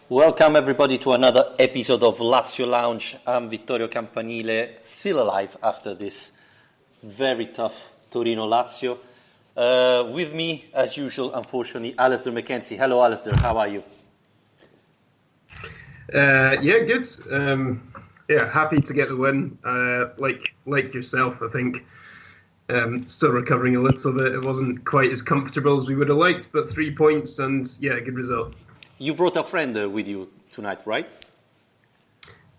Welcome everybody to another episode of Lazio Lounge. I'm Vittorio Campanile, still alive after this very tough Torino-Lazio. With me, as usual, unfortunately, Alistair McKenzie. Hello Alistair, how are you? Yeah, good. Happy to get the win. Like yourself, I think. Still recovering a little bit. It wasn't quite as comfortable as we would have liked, but 3 points and yeah, a good result. You brought a friend with you tonight, right?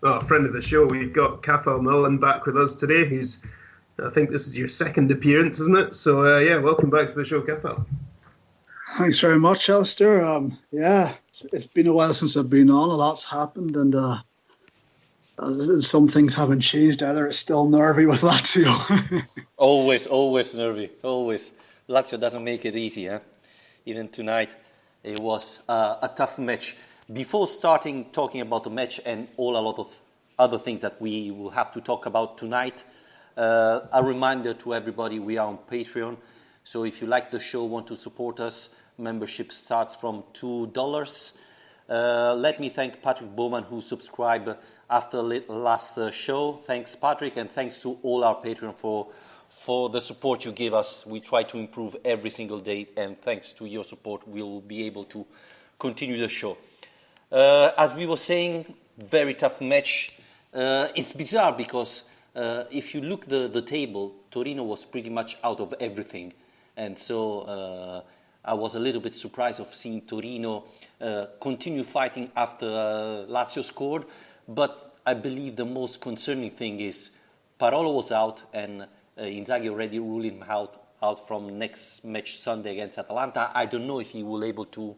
Well, a friend of the show. We've got Cathal Nolan back with us today. I think this is your second appearance, isn't it? So, welcome back to the show, Cathal. Thanks very much, Alistair. It's been a while since I've been on. A lot's happened, and some things haven't changed either. It's still nervy with Lazio. always nervy, always. Lazio doesn't make it easy, huh? Even tonight. It was a tough match. Before starting talking about the match and a lot of other things that we will have to talk about tonight, a reminder to everybody, we are on Patreon. So if you like the show, want to support us, membership starts from $2. Let me thank Patrick Bowman, who subscribed after last show. Thanks, Patrick, and thanks to all our Patreon for the support you give us. We try to improve every single day, and thanks to your support, we'll be able to continue the show. As we were saying, very tough match. It's bizarre because if you look the table, Torino was pretty much out of everything. And so I was a little bit surprised of seeing Torino continue fighting after Lazio scored. But I believe the most concerning thing is Parolo was out, and Inzaghi already ruled him out from next match Sunday against Atalanta. I don't know if he will be able to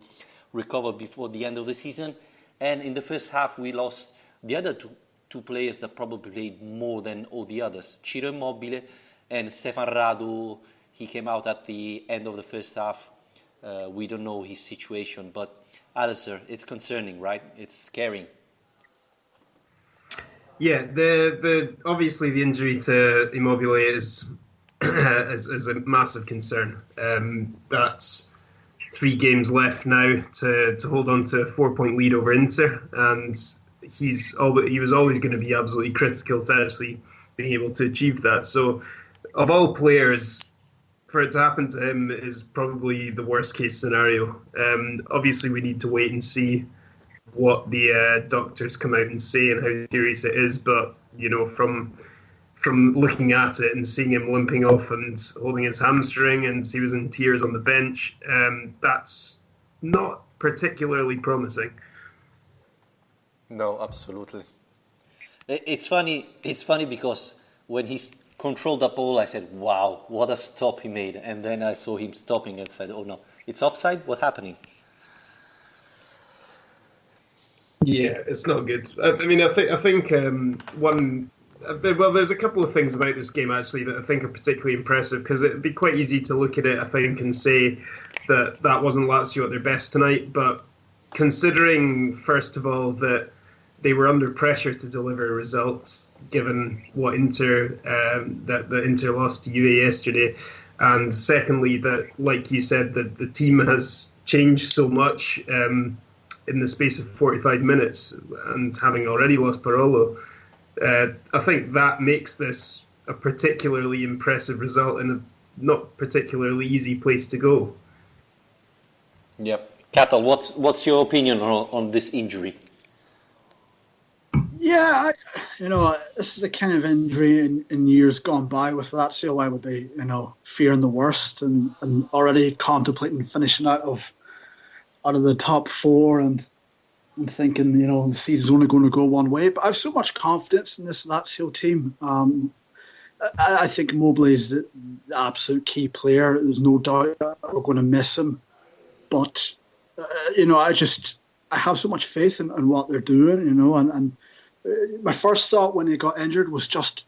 recover before the end of the season. And in the first half, we lost the other two players that probably played more than all the others. Ciro Immobile and Stefan Radu. He came out at the end of the first half. We don't know his situation, but Alistair, it's concerning, right? It's scaring. Yeah, the obviously the injury to Immobile is a massive concern. That's 3 games left now to hold on to a 4-point lead over Inter, and he was always going to be absolutely critical to actually being able to achieve that. So, of all players, for it to happen to him is probably the worst case scenario. Obviously, we need to wait and see what the doctors come out and say and how serious it is, but from looking at it and seeing him limping off and holding his hamstring, and he was in tears on the bench, that's not particularly promising. No, absolutely. It's funny because when he controlled the ball, I said, wow, what a stop he made, and then I saw him stopping and said, oh no, it's offside? What's happening? Yeah, it's not good. I think there's a couple of things about this game actually that I think are particularly impressive, because it'd be quite easy to look at it, I think, and say that wasn't Lazio at their best tonight. But considering, first of all, that they were under pressure to deliver results, given what Inter lost to Juve yesterday, and secondly, that, like you said, that the team has changed so much in the space of 45 minutes, and having already lost Parolo, I think that makes this a particularly impressive result in a not particularly easy place to go. Yeah. Cathal, what's your opinion on this injury? Yeah, this is a kind of injury in years gone by with Lazio. I would be, fearing the worst and already contemplating finishing out of the top four and thinking, the season's only going to go one way. But I have so much confidence in this Lazio team. I think Immobile is the absolute key player. There's no doubt that we're going to miss him. But, I have so much faith in what they're doing, and my first thought when he got injured was just,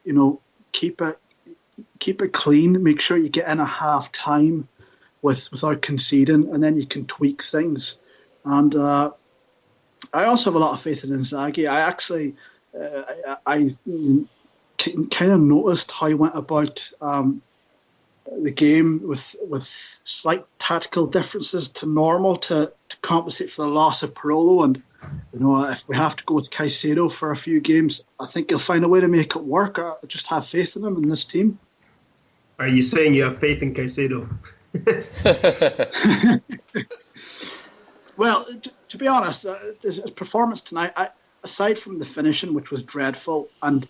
keep it clean, make sure you get in a half time without conceding, and then you can tweak things. And I also have a lot of faith in Inzaghi. I actually, I kind of noticed how he went about the game with slight tactical differences to normal to compensate for the loss of Parolo. And if we have to go with Caicedo for a few games, I think he'll find a way to make it work. I just have faith in him in this team. Are you saying you have faith in Caicedo? Well, to be honest, his performance tonight, aside from the finishing, which was dreadful, and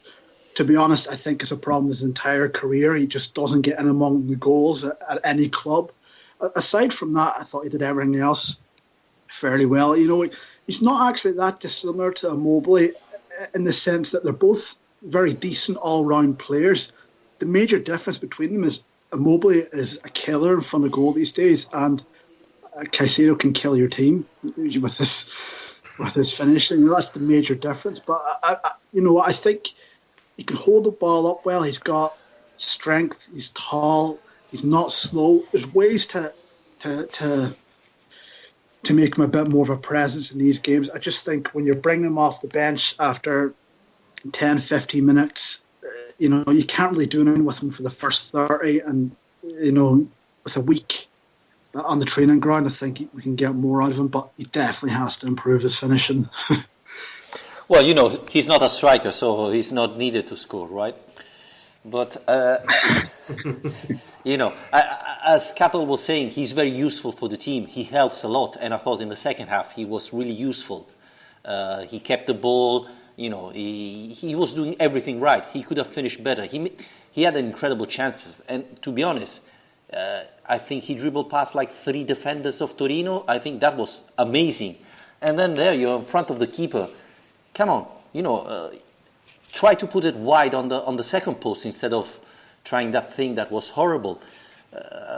to be honest, I think it's a problem his entire career. He just doesn't get in among the goals at any club. Aside from that, I thought he did everything else fairly well. He's not actually that dissimilar to Immobile in the sense that they're both very decent all-round players. The major difference between them is Immobile is a killer in front of goal these days, and Caicedo can kill your team with his finishing. That's the major difference. But I think he can hold the ball up well. He's got strength. He's tall. He's not slow. There's ways to make him a bit more of a presence in these games. I just think when you're bringing him off the bench after 10, 15 minutes, you can't really do anything with him for the first 30. And, with a week on the training ground, I think we can get more out of him, but he definitely has to improve his finishing. Well, he's not a striker, so he's not needed to score, right? But, as Capel was saying, he's very useful for the team. He helps a lot, and I thought in the second half he was really useful. He kept the ball, he was doing everything right. He could have finished better. He had incredible chances, and to be honest, I think he dribbled past like 3 defenders of Torino. I think that was amazing. And then there you're in front of the keeper. Come on, try to put it wide on the second post instead of trying that thing that was horrible.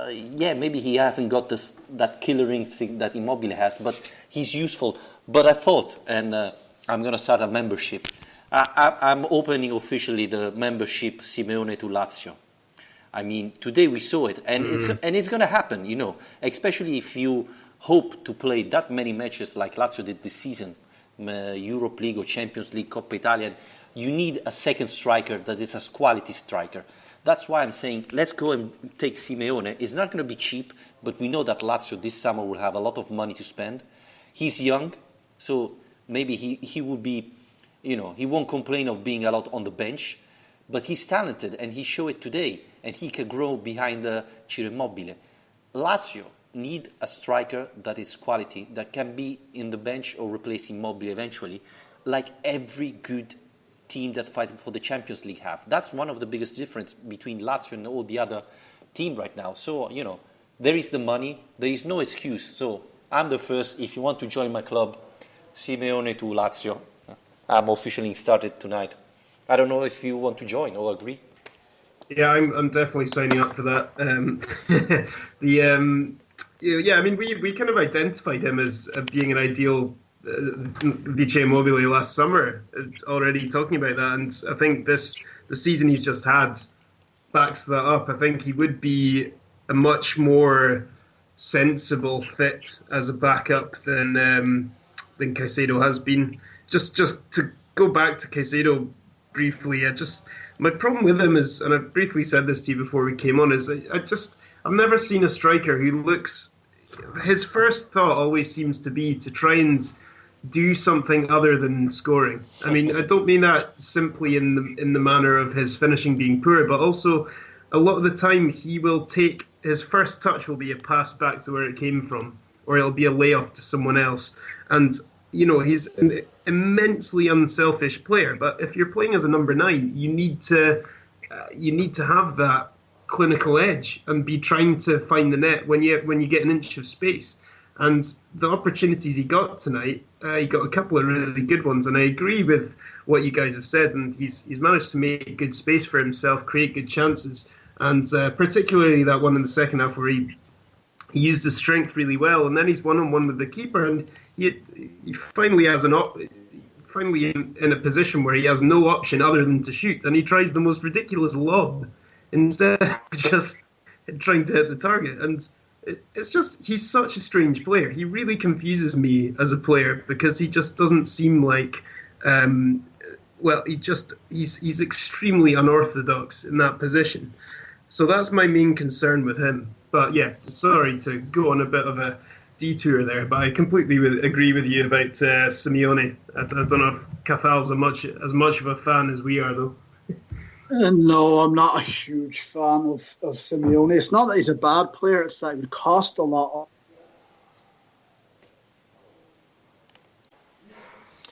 Maybe he hasn't got that killer instinct that Immobile has, but he's useful. But I thought, and I'm going to start a membership. I'm opening officially the membership Simeone to Lazio. I mean, today we saw it, and it's going to happen, especially if you hope to play that many matches like Lazio did this season, Europe League or Champions League, Coppa Italia. You need a second striker that is a quality striker. That's why I'm saying let's go and take Simeone. It's not going to be cheap, but we know that Lazio this summer will have a lot of money to spend. He's young, so maybe he will be, he won't complain of being a lot on the bench, but he's talented and he showed it today, and he can grow behind Ciro Immobile. Lazio need a striker that is quality, that can be in the bench or replace Immobile eventually, like every good team that fight for the Champions League have. That's one of the biggest difference between Lazio and all the other team right now. So, there is the money, there is no excuse. So, I'm the first. If you want to join my club, Simeone to Lazio. I'm officially started tonight. I don't know if you want to join or agree. Yeah, I'm definitely signing up for that. We kind of identified him as being an ideal Vice Immobile last summer, already talking about that, and I think the season he's just had backs that up. I think he would be a much more sensible fit as a backup than Caicedo has been. Just to go back to Caicedo briefly, my problem with him is, and I briefly said this to you before we came on, is I've never seen a striker who looks. His first thought always seems to be to try and do something other than scoring. I mean, I don't mean that simply in the manner of his finishing being poor, but also a lot of the time he will take his first touch will be a pass back to where it came from, or it'll be a layoff to someone else. And he's an immensely unselfish player. But if you're playing as a number 9, you need to have that clinical edge and be trying to find the net when you get an inch of space. And the opportunities he got tonight, he got a couple of really good ones. And I agree with what you guys have said. And he's managed to make good space for himself, create good chances, and particularly that one in the second half where he used his strength really well. And then he's one-on-one with the keeper, and he finally has finally in a position where he has no option other than to shoot, and he tries the most ridiculous lob instead of just trying to hit the target. And it's just, he's such a strange player. He really confuses me as a player because he just doesn't seem like, he's extremely unorthodox in that position. So that's my main concern with him. But yeah, sorry to go on a bit of a detour there, but I completely agree with you about Simeone. I don't know if Cafal's as much of a fan as we are, though. No, I'm not a huge fan of Simeone. It's not that he's a bad player, it's that he would cost a lot.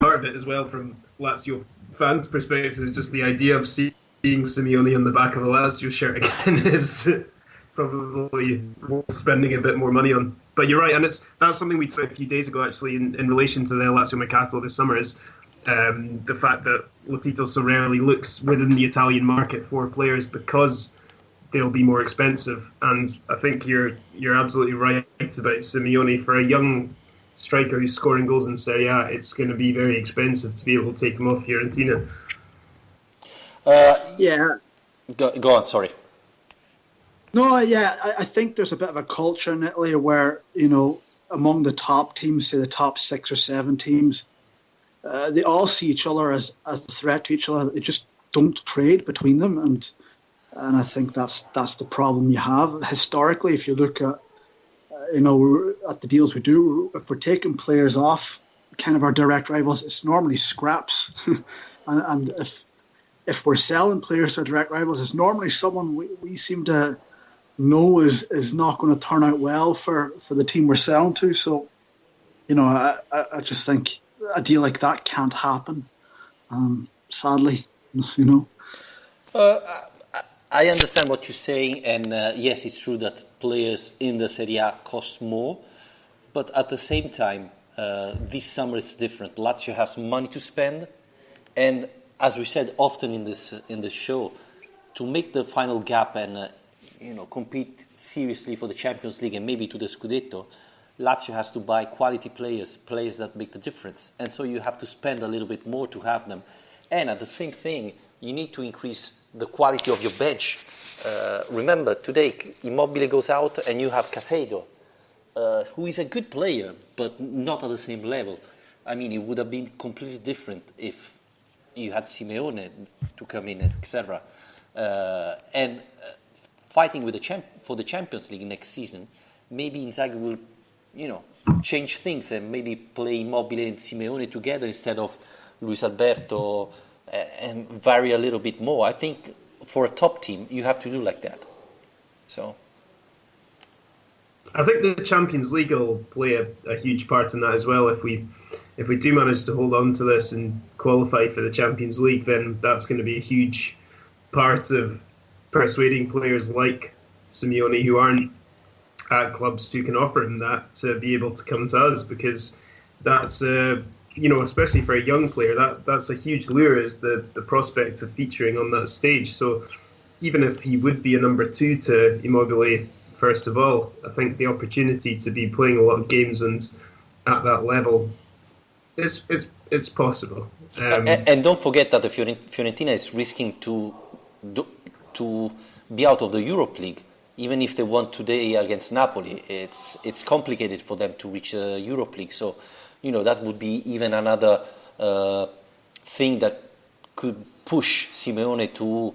Part of it as well, from Lazio fans' perspective, is just the idea of seeing Simeone on the back of a Lazio shirt again is probably spending a bit more money on. But you're right, and that's something we said a few days ago, actually, in relation to the Lazio Mercato this summer, is the fact that Lotito so rarely looks within the Italian market for players because they'll be more expensive. And I think you're absolutely right about Simeone. For a young striker who's scoring goals in Serie A, it's going to be very expensive to be able to take him off Fiorentina. Go on, sorry. No, yeah, I think there's a bit of a culture in Italy where, among the top teams, say the top 6 or 7 teams, they all see each other as a threat to each other. They just don't trade between them, and I think that's the problem you have. Historically, if you look at at the deals we do, if we're taking players off kind of our direct rivals, it's normally scraps, and if we're selling players to our direct rivals, it's normally someone we seem to know is not going to turn out well for the team we're selling to. So, I just think a deal like that can't happen, sadly, I understand what you're saying, and yes, it's true that players in the Serie A cost more, but at the same time, this summer it's different. Lazio has money to spend, and as we said often in this show, to make the final gap and compete seriously for the Champions League and maybe to the Scudetto, Lazio has to buy quality players that make the difference. And so you have to spend a little bit more to have them. And at the same thing, you need to increase the quality of your bench. Remember, today Immobile goes out and you have Casado, who is a good player, but not at the same level. I mean, it would have been completely different if you had Simeone to come in, etc. And fighting with for the Champions League next season, maybe Inzaghi will, change things and maybe play Immobile and Simeone together instead of Luis Alberto, and vary a little bit more. I think for a top team, you have to do like that. So, I think the Champions League will play a huge part in that as well. If we do manage to hold on to this and qualify for the Champions League, then that's going to be a huge part of persuading players like Simeone who aren't at clubs who can offer him that to be able to come to us, because that's especially for a young player, that's a huge lure, is the prospect of featuring on that stage. So even if he would be a number 2 to Immobile, first of all, I think the opportunity to be playing a lot of games and at that level, it's possible. And don't forget that the Fiorentina is risking to be out of the Europe League. Even if they won today against Napoli, it's complicated for them to reach the Europe League. So, that would be even another thing that could push Simeone to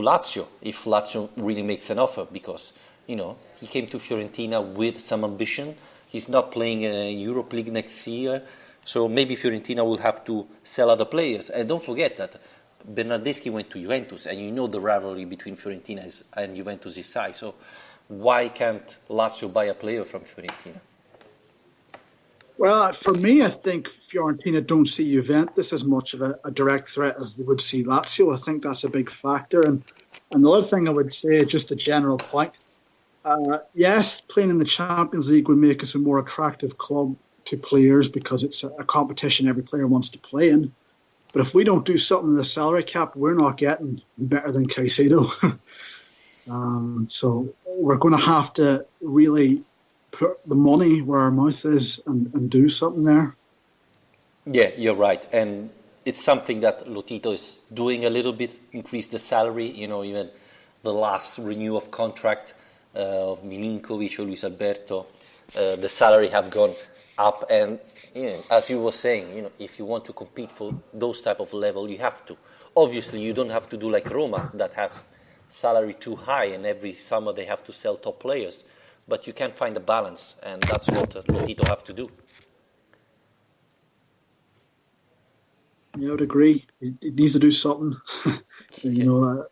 Lazio if Lazio really makes an offer, because he came to Fiorentina with some ambition. He's not playing in Europe League next year, so maybe Fiorentina will have to sell other players. And don't forget that Bernardeschi went to Juventus, and the rivalry between Fiorentina and Juventus is high. So why can't Lazio buy a player from Fiorentina? Well, for me, I think Fiorentina don't see Juventus as much of a direct threat as they would see Lazio. I think that's a big factor. And another thing I would say, just a general point, yes, playing in the Champions League would make us a more attractive club to players because it's a competition every player wants to play in. But if we don't do something in the salary cap, we're not getting better than Caicedo. So we're going to have to really put the money where our mouth is and do something there. Yeah, you're right. And it's something that Lotito is doing a little bit, increase the salary. Even the last renew of contract of Milinkovic or Luis Alberto, the salary have gone up. And as you were saying, if you want to compete for those type of level, you have to. Obviously, you don't have to do like Roma that has salary too high and every summer they have to sell top players. But you can find a balance, and that's what Lotito have to do. Yeah, I would agree. It needs to do something. And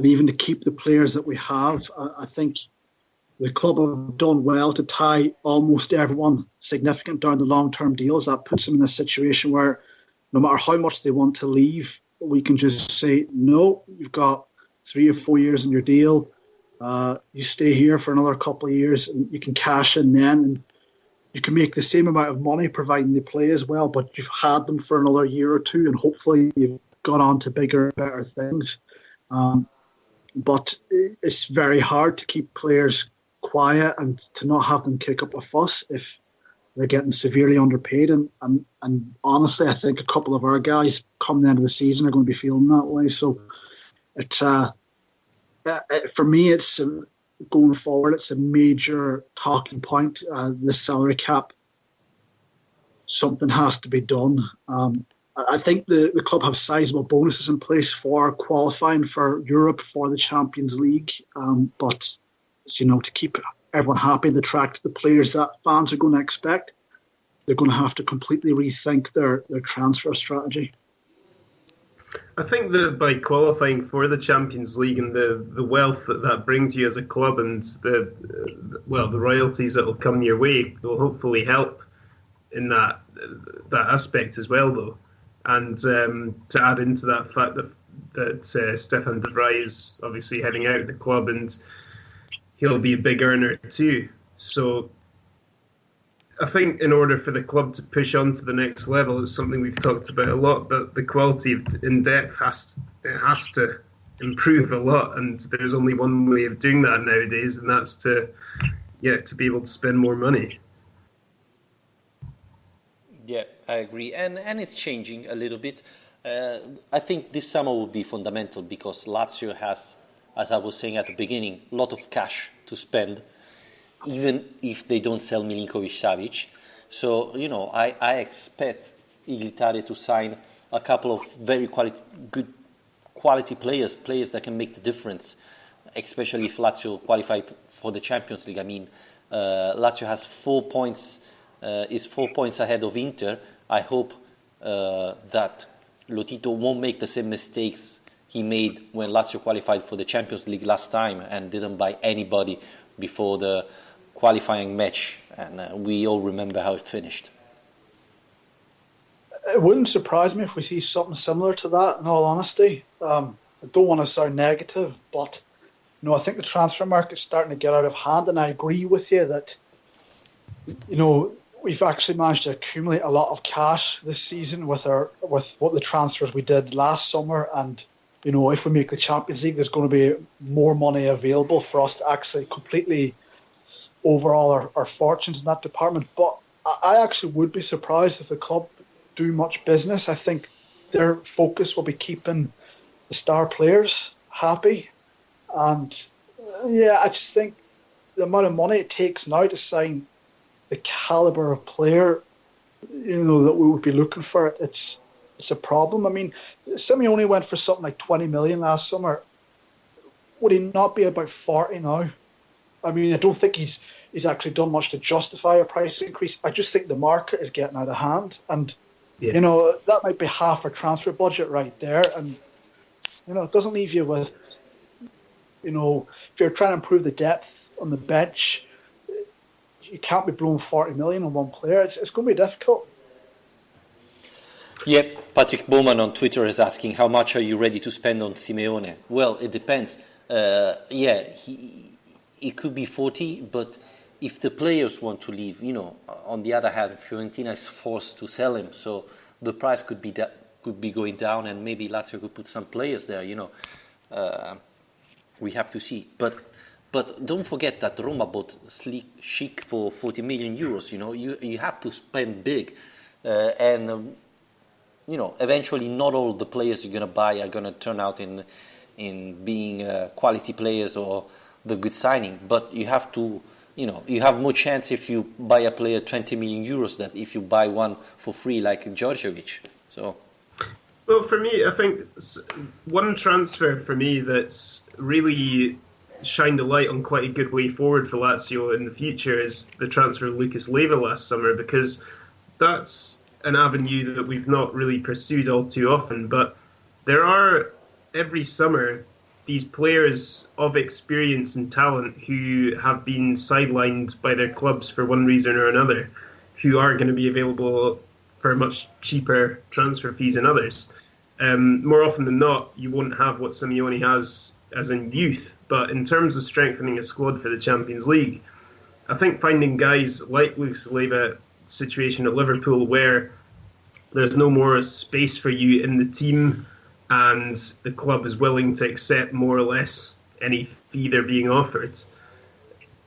even to keep the players that we have, I think the club have done well to tie almost everyone significant down to long-term deals. That puts them in a situation where no matter how much they want to leave, we can just say, no, you've got 3 or 4 years in your deal. You stay here for another couple of years and you can cash in then and you can make the same amount of money providing they play as well, but you've had them for another year or two and hopefully you've gone on to bigger, better things. But it's very hard to keep players quiet and to not have them kick up a fuss if they're getting severely underpaid. And honestly, I think a couple of our guys come the end of the season are going to be feeling that way. So it's for me, it's going forward, it's a major talking point. The salary cap, something has to be done. I think the club have sizable bonuses in place for qualifying for Europe, for the Champions League. But, to keep everyone happy and attract the players that fans are going to expect, they're going to have to completely rethink their transfer strategy. I think that by qualifying for the Champions League and the wealth that brings you as a club and the royalties that will come your way will hopefully help in that aspect as well, though. And to add into that fact that Stefan de Vrij is obviously heading out of the club and he'll be a big earner too. So I think in order for the club to push on to the next level, it's something we've talked about a lot, but the quality in depth has to improve a lot, and there's only one way of doing that nowadays, and that's to be able to spend more money. Yeah, I agree, and it's changing a little bit. I think this summer will be fundamental because Lazio has, as I was saying at the beginning, a lot of cash to spend, even if they don't sell Milinkovic-Savic. So, I expect Iglitare to sign a couple of very good quality players that can make the difference, especially if Lazio qualified for the Champions League. I mean, Lazio has 4 points, is 4 points ahead of Inter. I hope that Lotito won't make the same mistakes he made when Lazio qualified for the Champions League last time and didn't buy anybody before the qualifying match, and we all remember how it finished. It wouldn't surprise me if we see something similar to that, in all honesty. I don't want to sound negative, but I think the transfer market's starting to get out of hand, and I agree with you that we've actually managed to accumulate a lot of cash this season with what the transfers we did last summer, and if we make the Champions League, there's going to be more money available for us to actually completely overall our fortunes in that department. But I actually would be surprised if the club do much business. I think their focus will be keeping the star players happy, and I just think the amount of money it takes now to sign the caliber of player that we would be looking for, it's a problem. I mean, Simeone went for something like 20 million last summer. Would he not be about 40 now? I mean, I don't think he's actually done much to justify a price increase. I just think the market is getting out of hand, and that might be half our transfer budget right there. And it doesn't leave you with, if you're trying to improve the depth on the bench, you can't be blowing 40 million on one player. It's going to be difficult. Yep, Patrick Bowman on Twitter is asking, how much are you ready to spend on Simeone? Well, it depends. It could be 40, but if the players want to leave, on the other hand, Fiorentina is forced to sell him, so the price could be going down, and maybe Lazio could put some players there. We have to see. But don't forget that Roma bought Schick for 40 million euros. You have to spend big, and eventually not all the players you're going to buy are going to turn out in being quality players or the good signing. But you have to, you have more chance if you buy a player 20 million euros than if you buy one for free like Djordjevic. So. Well, for me, I think one transfer for me that's really shined a light on quite a good way forward for Lazio in the future is the transfer of Lucas Leiva last summer, because that's an avenue that we've not really pursued all too often. But there are, every summer, these players of experience and talent who have been sidelined by their clubs for one reason or another, who are going to be available for much cheaper transfer fees than others. More often than not, you won't have what Simeone has as in youth. But in terms of strengthening a squad for the Champions League, I think finding guys like Lucas Leiva situation at Liverpool where there's no more space for you in the team and the club is willing to accept more or less any fee they're being offered.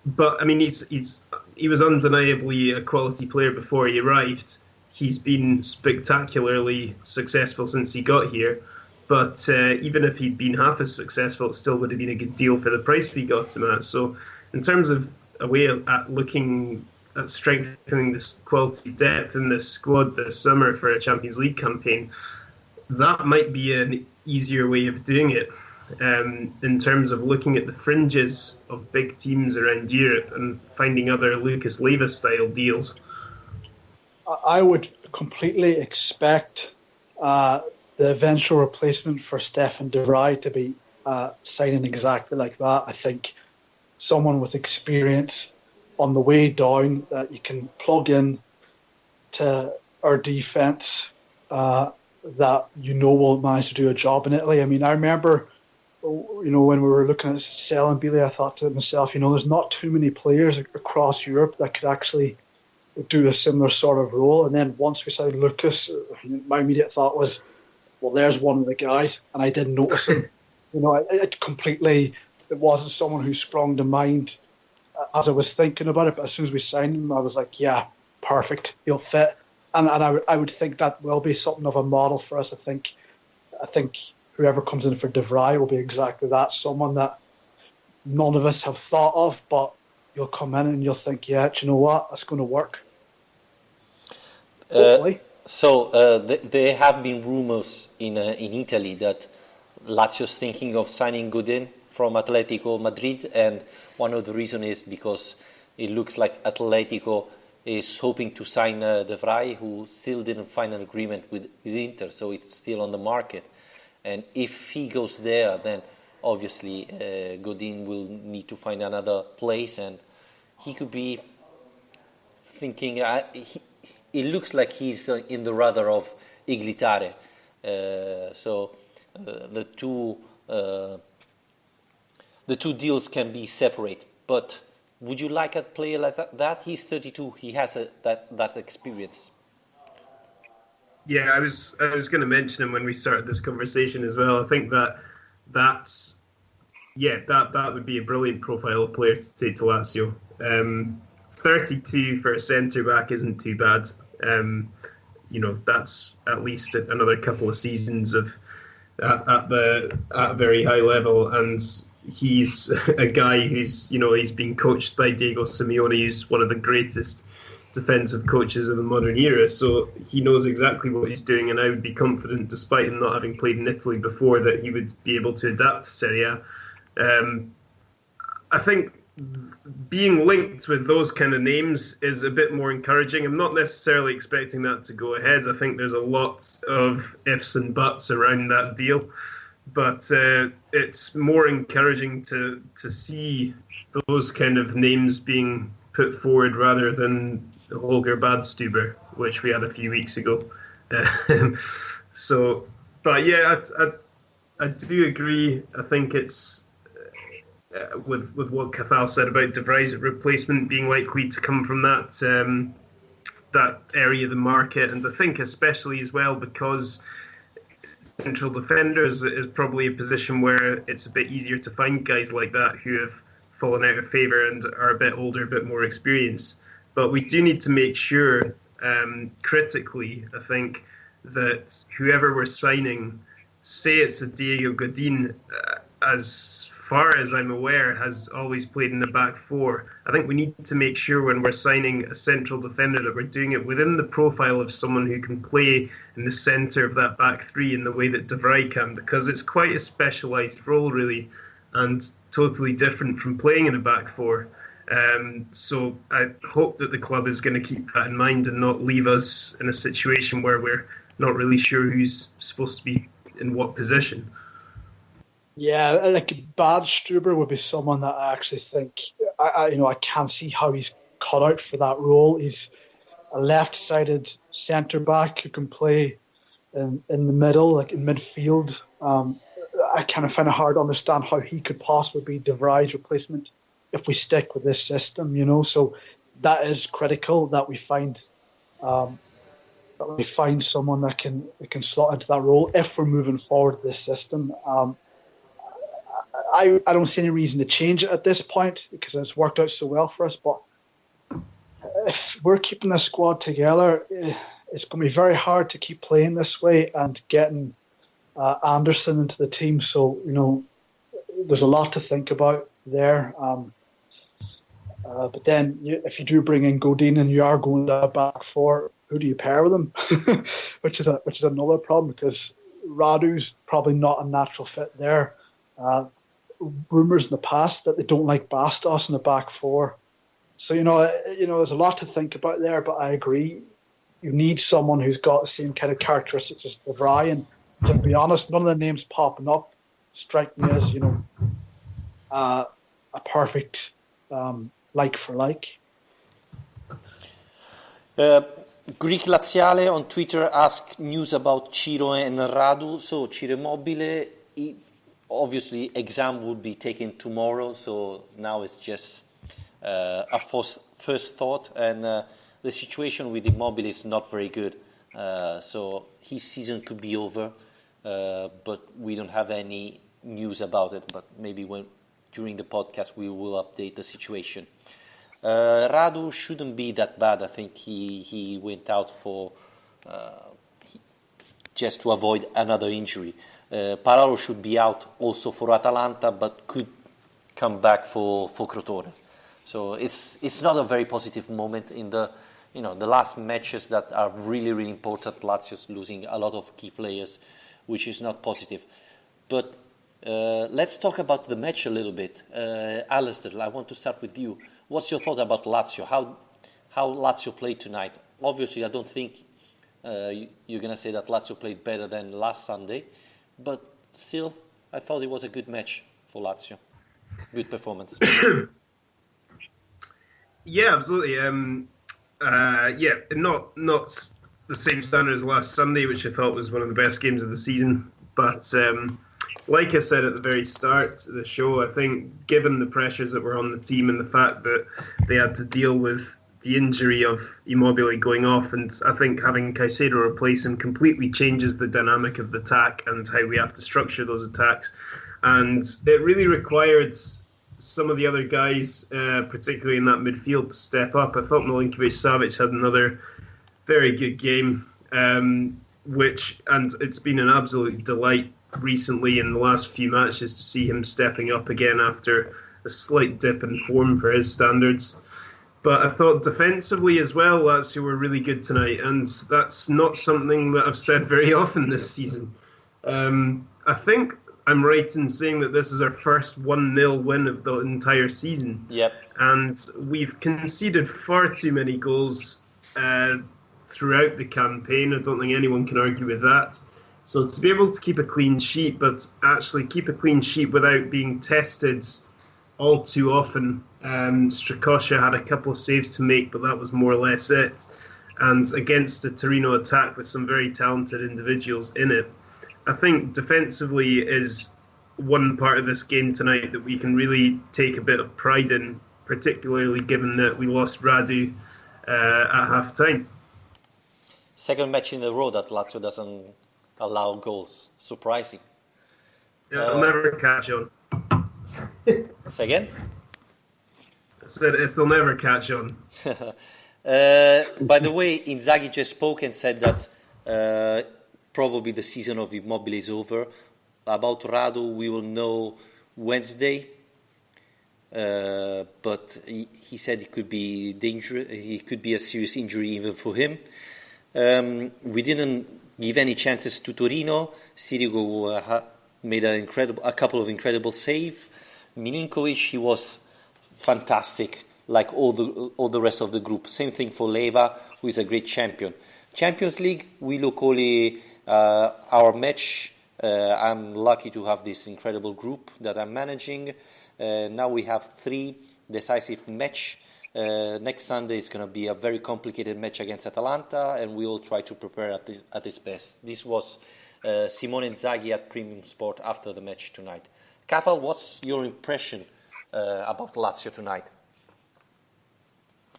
But I mean, he was undeniably a quality player before he arrived. He's been spectacularly successful since he got here. But even if he'd been half as successful, it still would have been a good deal for the price we got him at. So in terms of a way at looking at strengthening this quality depth in this squad this summer for a Champions League campaign, that might be an easier way of doing it. In terms of looking at the fringes of big teams around Europe and finding other Lucas Leiva style deals. I would completely expect the eventual replacement for Stefan de Vrij to be signing exactly like that. I think someone with experience on the way down that you can plug in to our defence that will manage to do a job in Italy. I mean, I remember, when we were looking at selling Bailey, I thought to myself, there's not too many players across Europe that could actually do a similar sort of role. And then once we signed Lucas, my immediate thought was, well, there's one of the guys, and I didn't notice him. It wasn't someone who sprung to mind as I was thinking about it, but as soon as we signed him, I was like, yeah, perfect, he'll fit. And I would think that will be something of a model for us. I think whoever comes in for De Vrij will be exactly that, someone that none of us have thought of, but you'll come in and you'll think, yeah, do you know what, that's going to work. Hopefully. There have been rumors in Italy that Lazio's thinking of signing Godin from Atletico Madrid, and one of the reasons is because it looks like Atletico is hoping to sign De Vrij, who still didn't find an agreement with Inter, so it's still on the market. And if he goes there, then obviously Godin will need to find another place, and he could be thinking... it looks like he's in the radar of Iglitare. The two deals can be separate. But would you like a player like that? He's 32. He has that experience. Yeah, I was going to mention him when we started this conversation as well. I think that would be a brilliant profile of player to take to Lazio. 32 for a centre back isn't too bad. That's at least another couple of seasons of at a very high level, and he's a guy who's he's been coached by Diego Simeone, who's one of the greatest defensive coaches of the modern era, so he knows exactly what he's doing, and I would be confident, despite him not having played in Italy before, that he would be able to adapt to Serie A. I think being linked with those kind of names is a bit more encouraging. I'm not necessarily expecting that to go ahead. I think there's a lot of ifs and buts around that deal, but it's more encouraging to see those kind of names being put forward rather than Holger Badstuber, which we had a few weeks ago. So, but yeah, I do agree. I think it's with what Cathal said about De Vrij's replacement being likely to come from that area of the market, and I think especially as well because central defenders is probably a position where it's a bit easier to find guys like that who have fallen out of favour and are a bit older, a bit more experienced. But we do need to make sure, critically, I think, that whoever we're signing, say it's a Diego Godin, as far as I'm aware, has always played in the back four. I think we need to make sure when we're signing a central defender that we're doing it within the profile of someone who can play in the centre of that back three in the way that De Vrij can, because it's quite a specialised role, really, and totally different from playing in a back four. So I hope that the club is going to keep that in mind and not leave us in a situation where we're not really sure who's supposed to be in what position. Yeah, like Badstuber would be someone that I actually think I can't see how he's cut out for that role. He's a left-sided centre back who can play in the middle, like in midfield. I kind of find it hard to understand how he could possibly be De Vrij's replacement if we stick with this system, So that is critical that we find someone that can slot into that role if we're moving forward with this system. I don't see any reason to change it at this point because it's worked out so well for us. But if we're keeping the squad together, it's going to be very hard to keep playing this way and getting Anderson into the team. So, there's a lot to think about there. But then if you do bring in Godin and you are going to back four, who do you pair with him? which is another problem because Radu's probably not a natural fit there. Rumours in the past that they don't like Bastos in the back four. So, there's a lot to think about there, but I agree. You need someone who's got the same kind of characteristics as De Vrij. And to be honest, none of the names popping up strike me as, a perfect like for like. Greek Laziale on Twitter asked news about Ciro and Radu. So Ciro Immobile, obviously exam would be taken tomorrow. So now it's just a first thought. And the situation with Immobile is not very good. So his season could be over. But we don't have any news about it. But maybe during the podcast we will update the situation. Radu shouldn't be that bad. I think he went out for just to avoid another injury. Paralo should be out also for Atalanta, but could come back for Crotone. So it's not a very positive moment in the last matches that are really, really important. Lazio's losing a lot of key players, which is not positive. But let's talk about the match a little bit. Alistair, I want to start with you. What's your thought about Lazio? How Lazio played tonight? Obviously, I don't think you're going to say that Lazio played better than last Sunday, but still, I thought it was a good match for Lazio. Good performance. Yeah, absolutely. Not the same standard as last Sunday, which I thought was one of the best games of the season, but like I said at the very start of the show, I think given the pressures that were on the team and the fact that they had to deal with the injury of Immobile going off, and I think having Caicedo replace him completely changes the dynamic of the attack and how we have to structure those attacks. And it really required some of the other guys, particularly in that midfield, to step up. I thought Milinkovic-Savic had another very good game, and it's been an absolute delight recently in the last few matches to see him stepping up again after a slight dip in form for his standards. But I thought defensively as well, Lazio were really good tonight, and that's not something that I've said very often this season. I think I'm right in saying that this is our first 1-0 win of the entire season. Yep. And we've conceded far too many goals throughout the campaign. I don't think anyone can argue with that. So to be able to keep a clean sheet, but actually keep a clean sheet without being tested all too often. Strakosha had a couple of saves to make, but that was more or less it. And against a Torino attack with some very talented individuals in it, I think defensively is one part of this game tonight that we can really take a bit of pride in, particularly given that we lost Radu at half-time. Second match in a row that Lazio doesn't allow goals. Surprising. Yeah, it'll never catch on. Say again? I said it'll never catch on. By the way, Inzaghi just spoke and said that probably the season of Immobile is over. About Radu, we will know Wednesday. But he said it could be dangerous. It could be a serious injury even for him. We didn't give any chances to Torino. Sirigu made a couple of incredible saves. Milinkovic, he was fantastic, like all the rest of the group. Same thing for Leva, who is a great champion. Champions League, we look only our match. I'm lucky to have this incredible group that I'm managing. Now we have 3 decisive match. Next Sunday is going to be a very complicated match against Atalanta, and we all try to prepare at its best. This was Simone Inzaghi at Premium Sport after the match tonight. Kafal, what's your impression about Lazio tonight?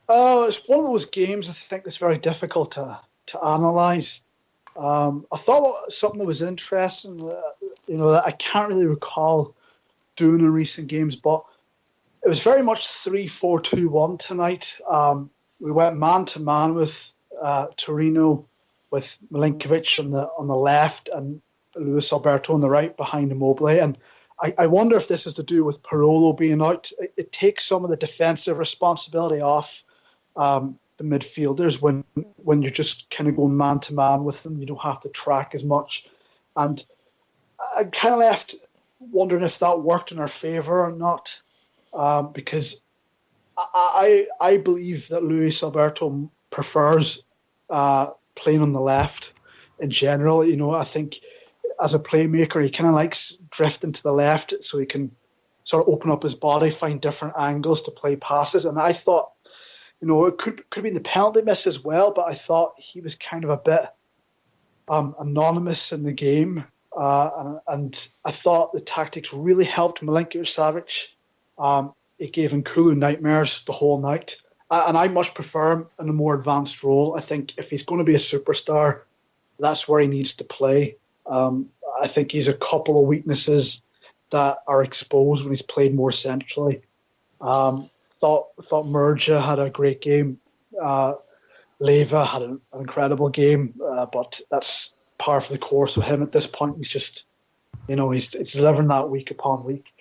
It's one of those games I think that's very difficult to analyse. I thought something that was interesting, that I can't really recall doing in recent games, but it was very much 3-4-2-1 tonight. We went man-to-man with Torino, with Milinkovic on the left and Luis Alberto on the right behind Immobile. And I wonder if this is to do with Parolo being out. It takes some of the defensive responsibility off the midfielders when you're just kind of going man-to-man with them. You don't have to track as much. And I kind of left wondering if that worked in our favour or not, because I believe that Luis Alberto prefers playing on the left in general. I think as a playmaker, he kind of likes drifting to the left so he can sort of open up his body, find different angles to play passes. And I thought, it could have been the penalty miss as well, but I thought he was kind of a bit anonymous in the game. And I thought the tactics really helped Milinkovic-Savic. It gave Nkulu nightmares the whole night. And I much prefer him in a more advanced role. I think if he's going to be a superstar, that's where he needs to play. I think he's a couple of weaknesses that are exposed when he's played more centrally. Thought Murgia had a great game. Leva had an incredible game, but that's par for the course of him at this point. He's just, it's delivering that week upon week.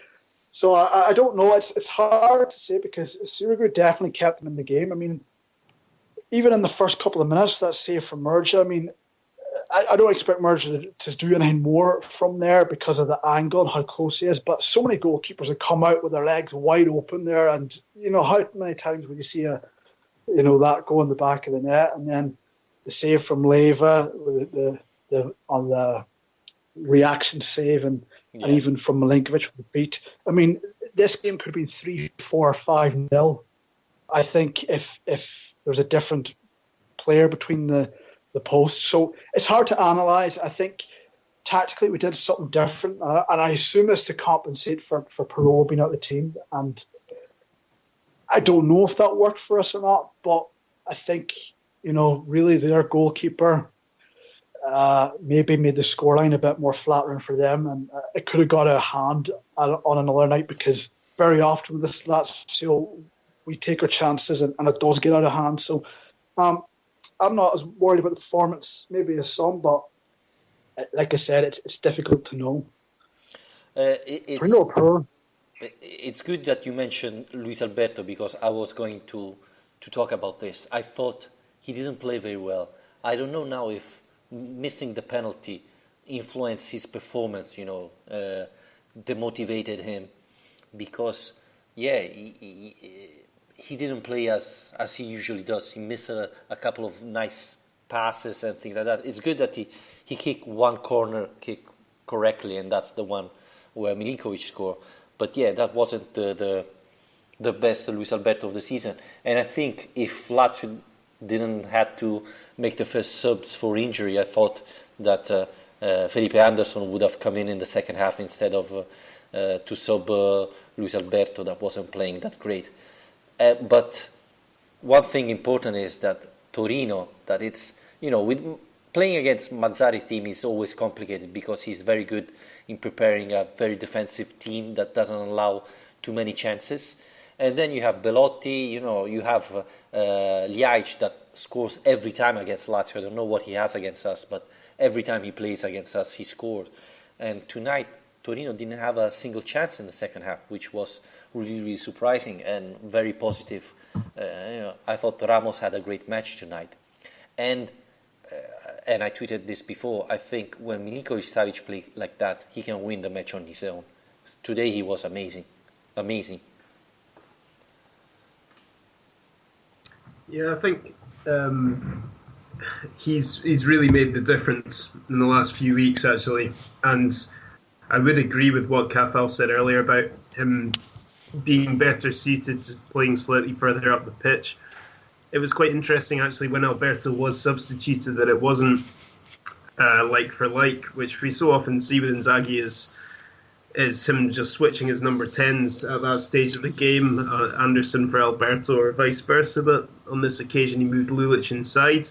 So I don't know. It's hard to say because Sirigu definitely kept him in the game. I mean, even in the first couple of minutes, that save from Murgia, I mean, I don't expect Murgia to do anything more from there because of the angle and how close he is. But so many goalkeepers have come out with their legs wide open there, and how many times will you see that go in the back of the net, and then the save from Leva, on the reaction save, and even from Milinkovic with the beat. I mean, this game could have been 3-4 or 5-0. I think if there's a different player between the posts. So it's hard to analyse. I think tactically we did something different, and I assume it's to compensate for Parolo being out of the team. And I don't know if that worked for us or not, but I think, really their goalkeeper maybe made the scoreline a bit more flattering for them, and it could have got out of hand on another night, because very often with this Lazio, we take our chances and it does get out of hand. So I'm not as worried about the performance maybe as some, but like I said, it's difficult to know. It's good that you mentioned Luis Alberto, because I was going to talk about this. I thought he didn't play very well. I don't know now if missing the penalty influenced his performance, demotivated him, because he didn't play as he usually does. He missed a couple of nice passes and things like that. It's good that he kicked one corner kick correctly, and that's the one where Milinkovic scored. But yeah, that wasn't the best Luis Alberto of the season. And I think if Lazio didn't have to make the first subs for injury, I thought that Felipe Anderson would have come in the second half instead of to sub Luis Alberto, that wasn't playing that great. But one thing important is that Torino, that it's, with playing against Mazzari's team is always complicated because he's very good in preparing a very defensive team that doesn't allow too many chances. And then you have Belotti, you have Ljajic that scores every time against Lazio. I don't know what he has against us, but every time he plays against us, he scored. And tonight, Torino didn't have a single chance in the second half, which was really, really surprising and very positive. I thought Ramos had a great match tonight. And I tweeted this before, I think when Milinkovic-Savic plays like that, he can win the match on his own. Today he was amazing. Amazing. Yeah, I think he's really made the difference in the last few weeks, actually. And I would agree with what Kafal said earlier about him being better suited to playing slightly further up the pitch. It was quite interesting, actually, when Alberto was substituted, that it wasn't like for like, which we so often see with Inzaghi is him just switching his number 10s at that stage of the game, Anderson for Alberto or vice versa, but on this occasion he moved Lulic inside.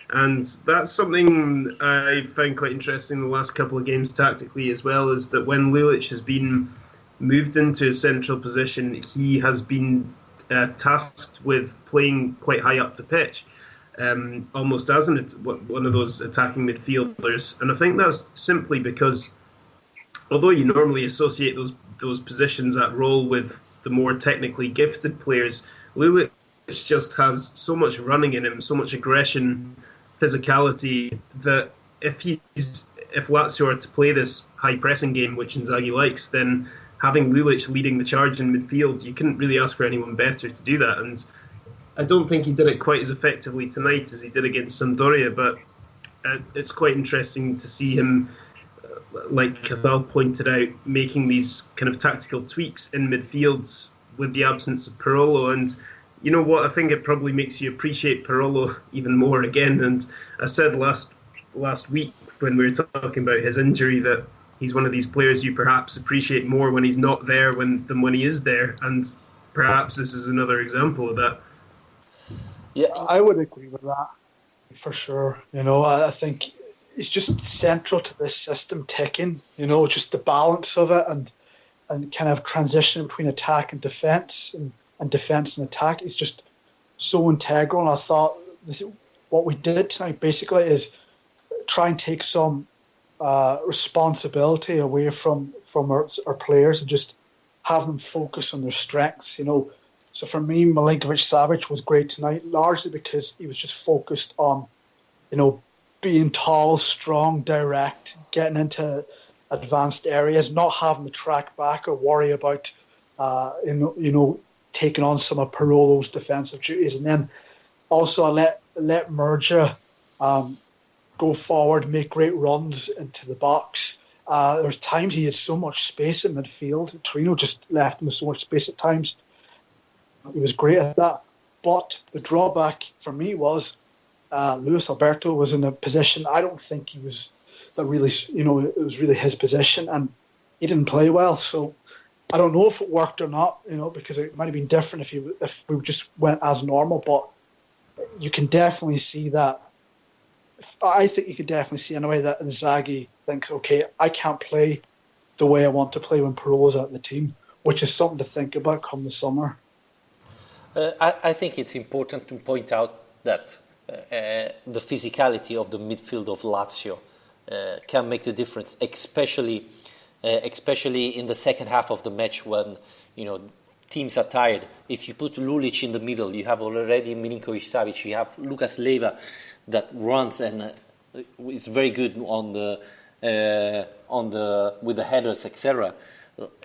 And that's something I found quite interesting in the last couple of games tactically as well, is that when Lulic has been moved into a central position, he has been tasked with playing quite high up the pitch, almost as one of those attacking midfielders. And I think that's simply because, although you normally associate those positions, that role, with the more technically gifted players, Lulic just has so much running in him, so much aggression, physicality, that if Lazio are to play this high pressing game, which Inzaghi likes, then having Lulic leading the charge in midfield, you couldn't really ask for anyone better to do that. And I don't think he did it quite as effectively tonight as he did against Sampdoria, but it's quite interesting to see him, like Cathal pointed out, making these kind of tactical tweaks in midfield with the absence of Parolo. And you know what? I think it probably makes you appreciate Parolo even more again. And I said last week when we were talking about his injury that he's one of these players you perhaps appreciate more when he's not there than when he is there. And perhaps this is another example of that. Yeah, I would agree with that for sure. I think it's just central to this system ticking, just the balance of it and kind of transition between attack and defence and defence and attack is just so integral. And I thought what we did tonight basically is try and take some responsibility away from our players and just have them focus on their strengths. So for me, Milinkovic-Savic was great tonight, largely because he was just focused on, being tall, strong, direct, getting into advanced areas, not having to track back or worry about, taking on some of Parolo's defensive duties. And then also I let Murgia go forward, make great runs into the box. There was times he had so much space in midfield. Torino just left him with so much space at times. He was great at that. But the drawback for me was Luis Alberto was in a position I don't think he was that really, it was really his position, and he didn't play well. So I don't know if it worked or not, because it might have been different if we just went as normal. But you can definitely see that. I think you can definitely see in a way that Inzaghi thinks, okay, I can't play the way I want to play when Parolo's out of the team, which is something to think about come the summer. I think it's important to point out that the physicality of the midfield of Lazio can make the difference, especially in the second half of the match when teams are tired. If you put Lulic in the middle, you have already Milinkovic-Savic, you have Lucas Leiva that runs and is very good with the headers, etc.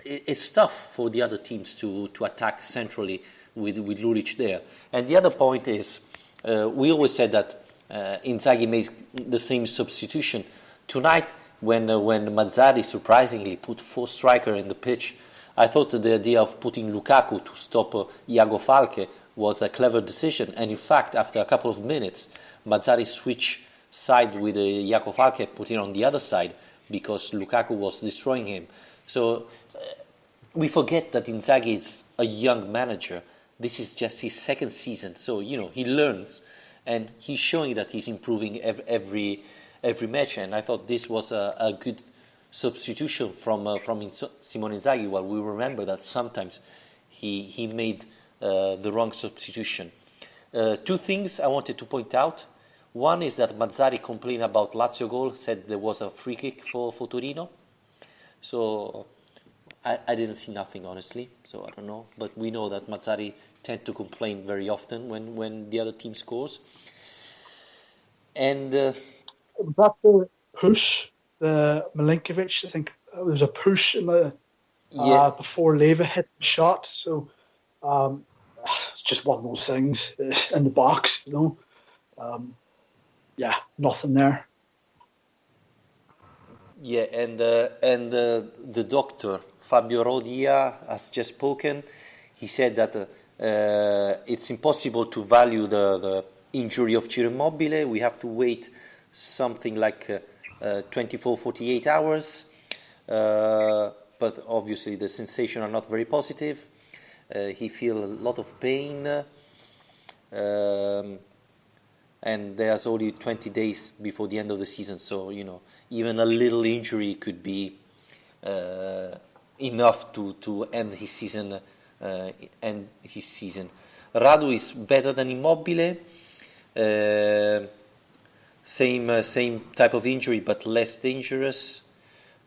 It's tough for the other teams to attack centrally with Lulic there. And the other point is, we always said that Inzaghi made the same substitution. Tonight, when Mazzarri surprisingly put 4 strikers in the pitch, I thought that the idea of putting Lukaku to stop Iago Falque was a clever decision. And in fact, after a couple of minutes, Mazzarri switched side with Iago Falque, put him on the other side because Lukaku was destroying him. So we forget that Inzaghi is a young manager. This is just his second season. So, he learns and he's showing that he's improving every match. And I thought this was a good substitution from Simone Inzaghi. Well, we remember that sometimes he made the wrong substitution. Two things I wanted to point out. One is that Mazzarri complained about Lazio goal, said there was a free kick for Torino. So I didn't see nothing, honestly, so I don't know. But we know that Mazzarri tend to complain very often when the other team scores. And was that the push, the Milinkovic? I think there was a push in the before Leva hit the shot. So it's just one of those things in the box, nothing there. Yeah, and the doctor Fabio Rodia has just spoken. He said that it's impossible to value the injury of Ciro Immobile. We have to wait something like 24-48 hours. But obviously the sensations are not very positive. He feels a lot of pain. And there's only 20 days before the end of the season. So, even a little injury could be enough to end his season. Radu is better than Immobile. Same type of injury, but less dangerous.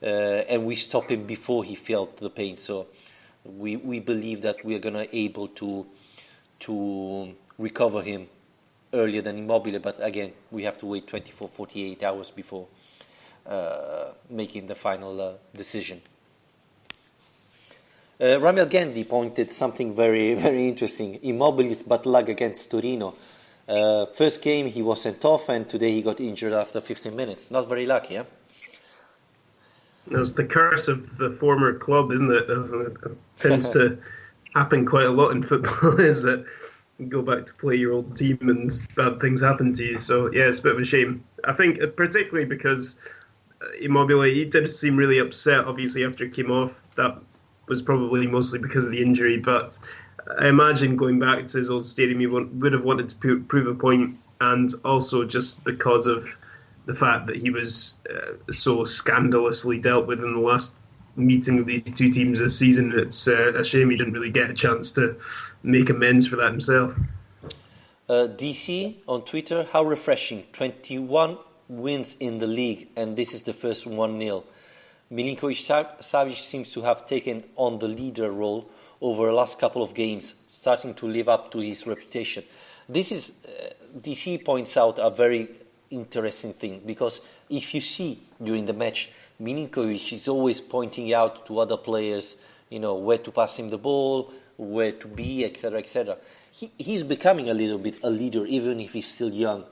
And we stopped him before he felt the pain. So we believe that we are going to able to recover him earlier than Immobile, but again, we have to wait 24-48 hours before making the final decision. Ramel Gendi pointed something very, very interesting. Immobile's bad luck against Torino. First game he was sent off, and today he got injured after 15 minutes. Not very lucky, huh? It's the curse of the former club, isn't it? It tends to happen quite a lot in football, is that you go back to play your old team and bad things happen to you. So, yeah, it's a bit of a shame. I think particularly because Immobile, he did seem really upset, obviously, after he came off. That was probably mostly because of the injury, but I imagine going back to his old stadium, he would have wanted to prove a point, and also just because of the fact that he was so scandalously dealt with in the last meeting of these two teams this season. It's a shame he didn't really get a chance to make amends for that himself. DC on Twitter, how refreshing. 21 wins in the league, and this is the first 1-0. Milinkovic-Savic seems to have taken on the leader role over the last couple of games, starting to live up to his reputation. This is, DC points out a very interesting thing, because if you see during the match, Milinkovic is always pointing out to other players, where to pass him the ball, where to be, etc., etc. He's becoming a little bit a leader, even if he's still young.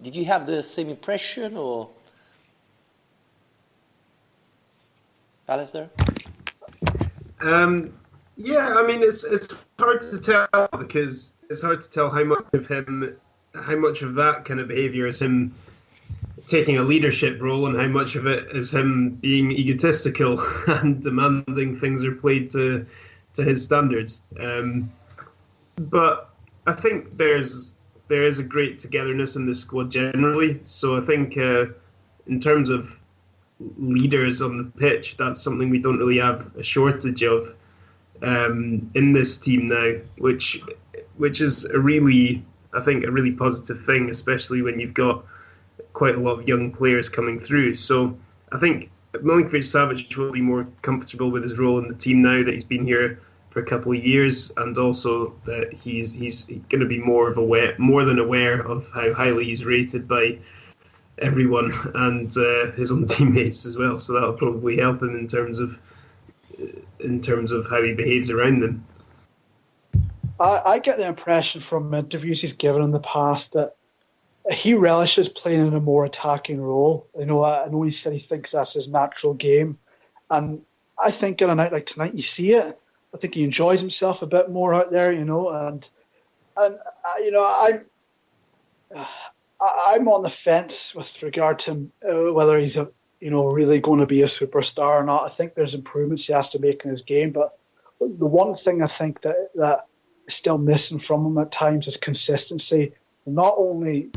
Did you have the same impression, or Alistair? Yeah, I mean, it's hard to tell, because it's hard to tell how much of that kind of behaviour is him taking a leadership role, and how much of it is him being egotistical and demanding things are played to his standards. But I think there is a great togetherness in the squad generally. So I think in terms of leaders on the pitch, that's something we don't really have a shortage of in this team now, which is a really positive thing, especially when you've got quite a lot of young players coming through. So I think Milinkovic-Savic will be more comfortable with his role in the team now that he's been here for a couple of years, and also that he's going to be more than aware of how highly he's rated by everyone and his own teammates as well. So that'll probably help him in terms of how he behaves around them. I get the impression from interviews he's given in the past that he relishes playing in a more attacking role. I know he said he thinks that's his natural game, and I think on a night like tonight, you see it. I think he enjoys himself a bit more out there, and I'm on the fence with regard to whether he's really going to be a superstar or not. I think there's improvements he has to make in his game, but the one thing I think that is still missing from him at times is consistency. Not only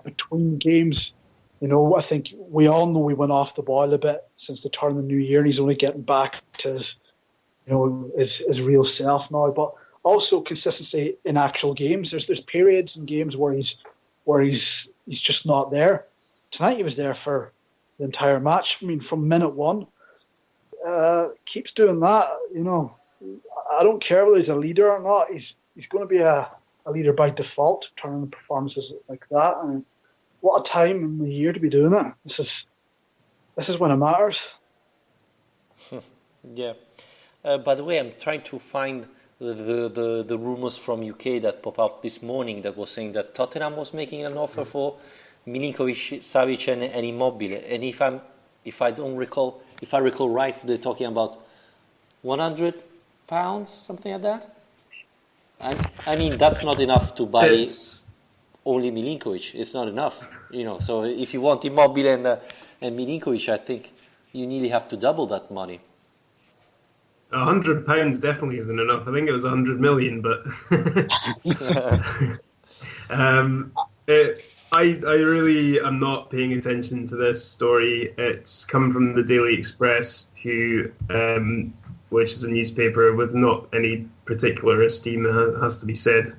between games, I think we all know he went off the boil a bit since the turn of the new year, and he's only getting back to his real self now. But also consistency in actual games. There's periods in games where he's just not there. Tonight he was there for the entire match. I mean, from minute one, keeps doing that. I don't care whether he's a leader or not. He's going to be a leader by default, turning performances like that. And what a time in the year to be doing it. This is when it matters. Yeah. By the way, I'm trying to find the rumors from UK that pop up this morning that was saying that Tottenham was making an offer for Milinkovic, Savic, and Immobile. And if I recall right, they're talking about £100, something like that. I mean, that's not enough to buy only Milinkovic. It's not enough, So if you want Immobile and Milinkovic, I think you nearly have to double that money. £100 definitely isn't enough. I think it was 100 million, but I really am not paying attention to this story. It's come from the Daily Express, which is a newspaper with not any particular esteem, it has to be said.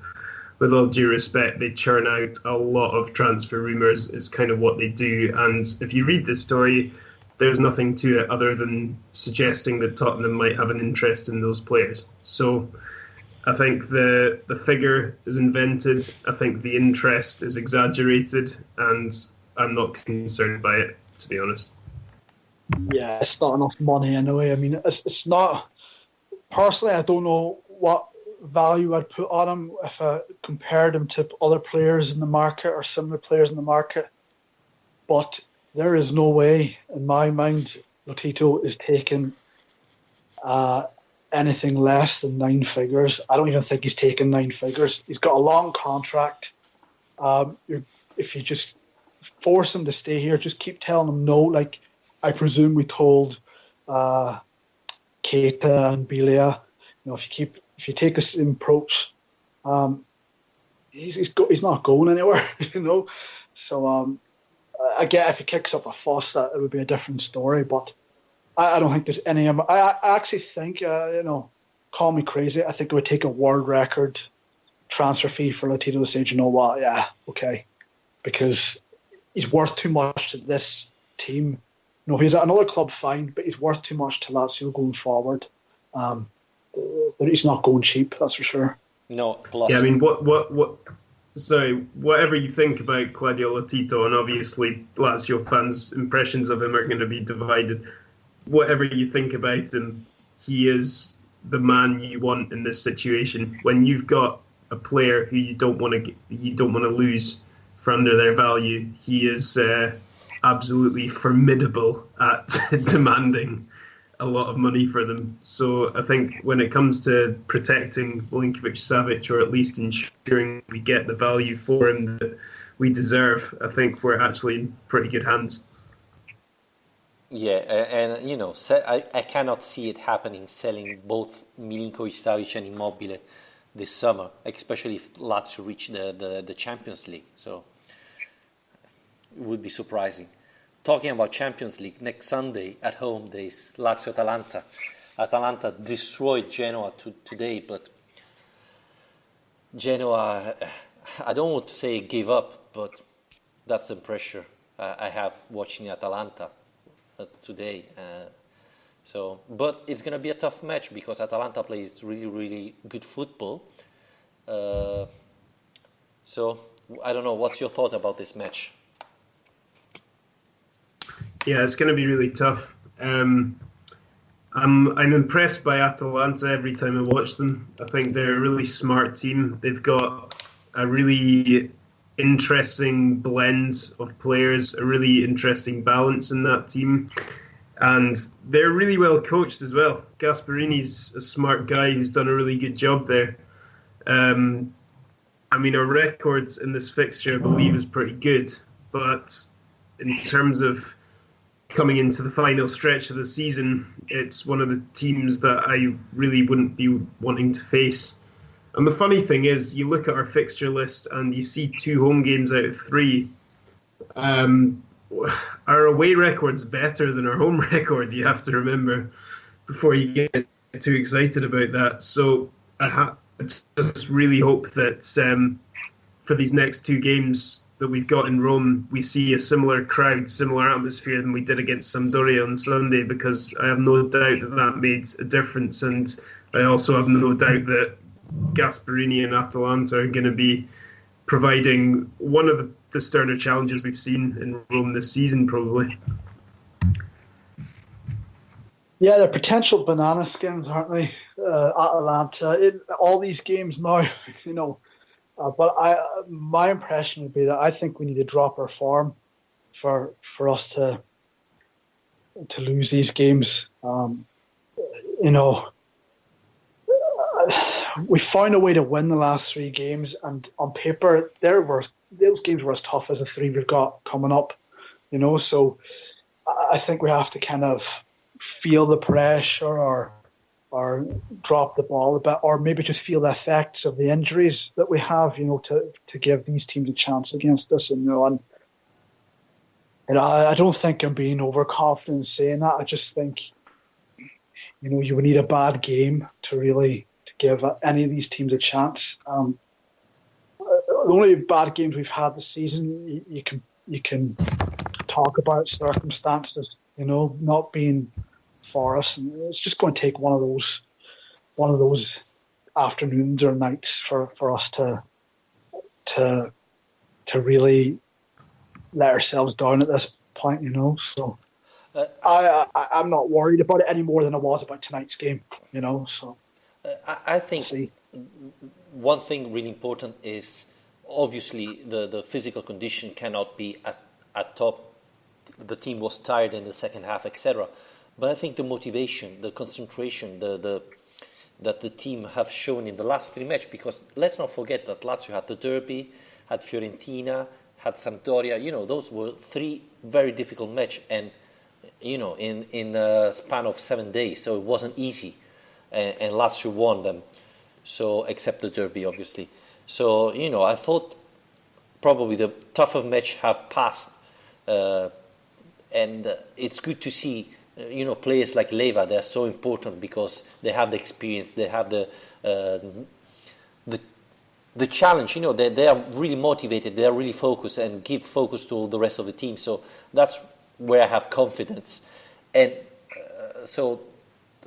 With all due respect, they churn out a lot of transfer rumours. It's kind of what they do. And if you read the story, there's nothing to it other than suggesting that Tottenham might have an interest in those players. So I think the figure is invented. I think the interest is exaggerated, and I'm not concerned by it, to be honest. Yeah, it's not enough money anyway. I mean, it's not. Personally, I don't know what value I'd put on him if I compared him to other players in the market or similar players in the market. But there is no way, in my mind, Lotito is taking anything less than 9 figures. I don't even think he's taking 9 figures. He's got a long contract. If you just force him to stay here, just keep telling him no. Like I presume we told Keita and Bilia, if you take this approach, he's not going anywhere. So. I get if he kicks up a fuss, that it would be a different story. But I don't think there's any. I actually think, call me crazy, I think it would take a world record transfer fee for Lotito to say, you know what, yeah, okay, because he's worth too much to this team. He's at another club, fine, but he's worth too much to Lazio going forward. He's not going cheap, that's for sure. No, plus. Yeah, I mean, what? So, whatever you think about Claudio Lotito, and obviously Lazio fans' impressions of him are going to be divided. Whatever you think about him, he is the man you want in this situation. When you've got a player who you don't want to lose for under their value, he is absolutely formidable at demanding a lot of money for them. So I think when it comes to protecting Milinkovic-Savic, or at least ensuring we get the value for him that we deserve, I think we're actually in pretty good hands. Yeah, and I cannot see it happening, selling both Milinkovic-Savic and Immobile this summer, especially if Lazio reach the Champions League. So it would be surprising. Talking about Champions League, next Sunday at home there is Lazio-Atalanta. Atalanta destroyed Genoa today, but Genoa, I don't want to say gave up, but that's the pressure I have watching Atalanta today. But it's going to be a tough match because Atalanta plays really, really good football. So I don't know, what's your thought about this match? Yeah, it's going to be really tough. I'm impressed by Atalanta every time I watch them. I think they're a really smart team. They've got a really interesting blend of players, a really interesting balance in that team. And they're really well coached as well. Gasparini's a smart guy who's done a really good job there. I mean, our records in this fixture, I believe, is pretty good. But in terms of coming into the final stretch of the season, it's one of the teams that I really wouldn't be wanting to face. And the funny thing is, you look at our fixture list and you see 2 home games out of 3. Our away record's better than our home record, you have to remember, before you get too excited about that. So I just really hope that for these next 2 games that we've got in Rome, we see a similar crowd, similar atmosphere than we did against Sampdoria on Sunday, because I have no doubt that made a difference. And I also have no doubt that Gasparini and Atalanta are going to be providing one of the sterner challenges we've seen in Rome this season, probably. Yeah, they're potential banana skins, aren't they? Atalanta, all these games now, but my impression would be that I think we need to drop our form for us to lose these games. We found a way to win the last 3 games, and on paper, those games were as tough as the 3 we've got coming up. So I think we have to kind of feel the pressure or drop the ball a bit, or maybe just feel the effects of the injuries that we have, to give these teams a chance against us. And I don't think I'm being overconfident in saying that. I just think, you would need a bad game to really give any of these teams a chance. The only bad games we've had this season, you can talk about circumstances, not being for us, and it's just going to take one of those afternoons or nights for us to really let ourselves down at this point, So I'm not worried about it any more than I was about tonight's game, So I think one thing really important is obviously the physical condition cannot be at top. The team was tired in the second half, etc. But I think the motivation, the concentration, that the team have shown in the last 3 matches, because let's not forget that Lazio had the derby, had Fiorentina, had Sampdoria. Those were 3 very difficult matches, and in a span of 7 days, so it wasn't easy. And Lazio won them, so except the derby, obviously. So I thought probably the tougher match have passed, and it's good to see players like Leva. They're so important because they have the experience, they have the challenge. They are really motivated, they are really focused, and give focus to the rest of the team. So that's where I have confidence, and so.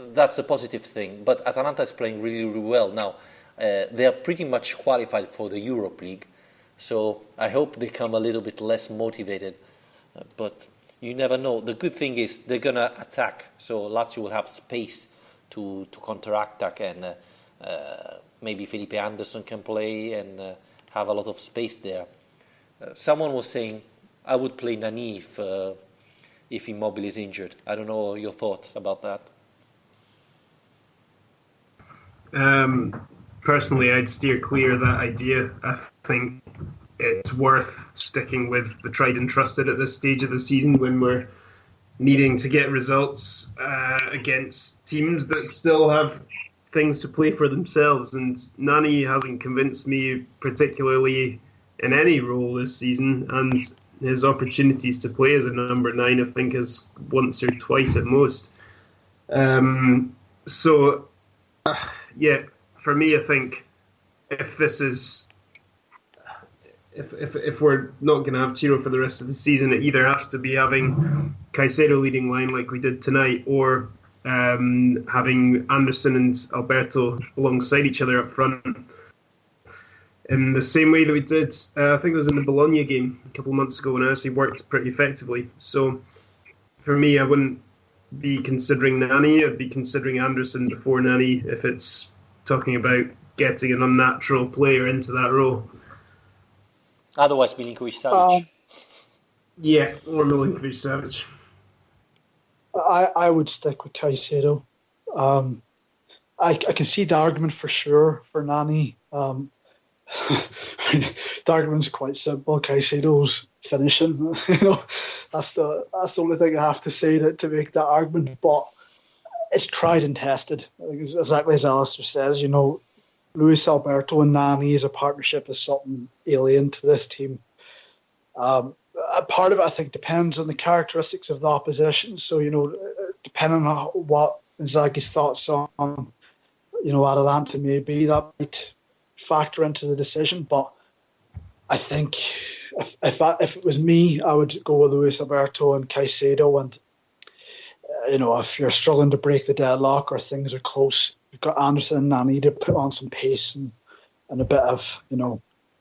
That's a positive thing, but Atalanta is playing really, really well now. They are pretty much qualified for the Europe League, so I hope they come a little bit less motivated. But you never know. The good thing is they're gonna attack, so Lazio will have space to counter-attack, and maybe Felipe Anderson can play and have a lot of space there. Someone was saying I would play Nani if Immobile is injured. I don't know your thoughts about that. Personally, I'd steer clear of that idea. I think it's worth sticking with the tried and trusted at this stage of the season when we're needing to get results against teams that still have things to play for themselves. And Nani hasn't convinced me particularly in any role this season, and his opportunities to play as a number 9, I think, is once or twice at most. Yeah, for me, I think if we're not going to have Ciro for the rest of the season, it either has to be having Caicedo leading line like we did tonight, or having Anderson and Alberto alongside each other up front in the same way that we did, I think it was in the Bologna game a couple of months ago, when it actually worked pretty effectively. So for me, I wouldn't be considering Nani. I'd be considering Anderson before Nani if it's talking about getting an unnatural player into that role. Otherwise, Milinkovic-Savic. Yeah, or Milinkovic-Savic. I would stick with Caicedo. I can see the argument for sure for Nani. The argument's quite simple. Caicedo's finishing. That's the only thing I have to say to make that argument. But it's tried and tested. Exactly as Alistair says, Luis Alberto and Nani as a partnership is something alien to this team. A part of it, I think, depends on the characteristics of the opposition. So, depending on what Inzaghi's thoughts on, Atalanta may be, that might factor into the decision. But I think if it was me, I would go with Luis Alberto and Caicedo. And, if you're struggling to break the deadlock or things are close, you've got Anderson and Nani to put on some pace and a bit of,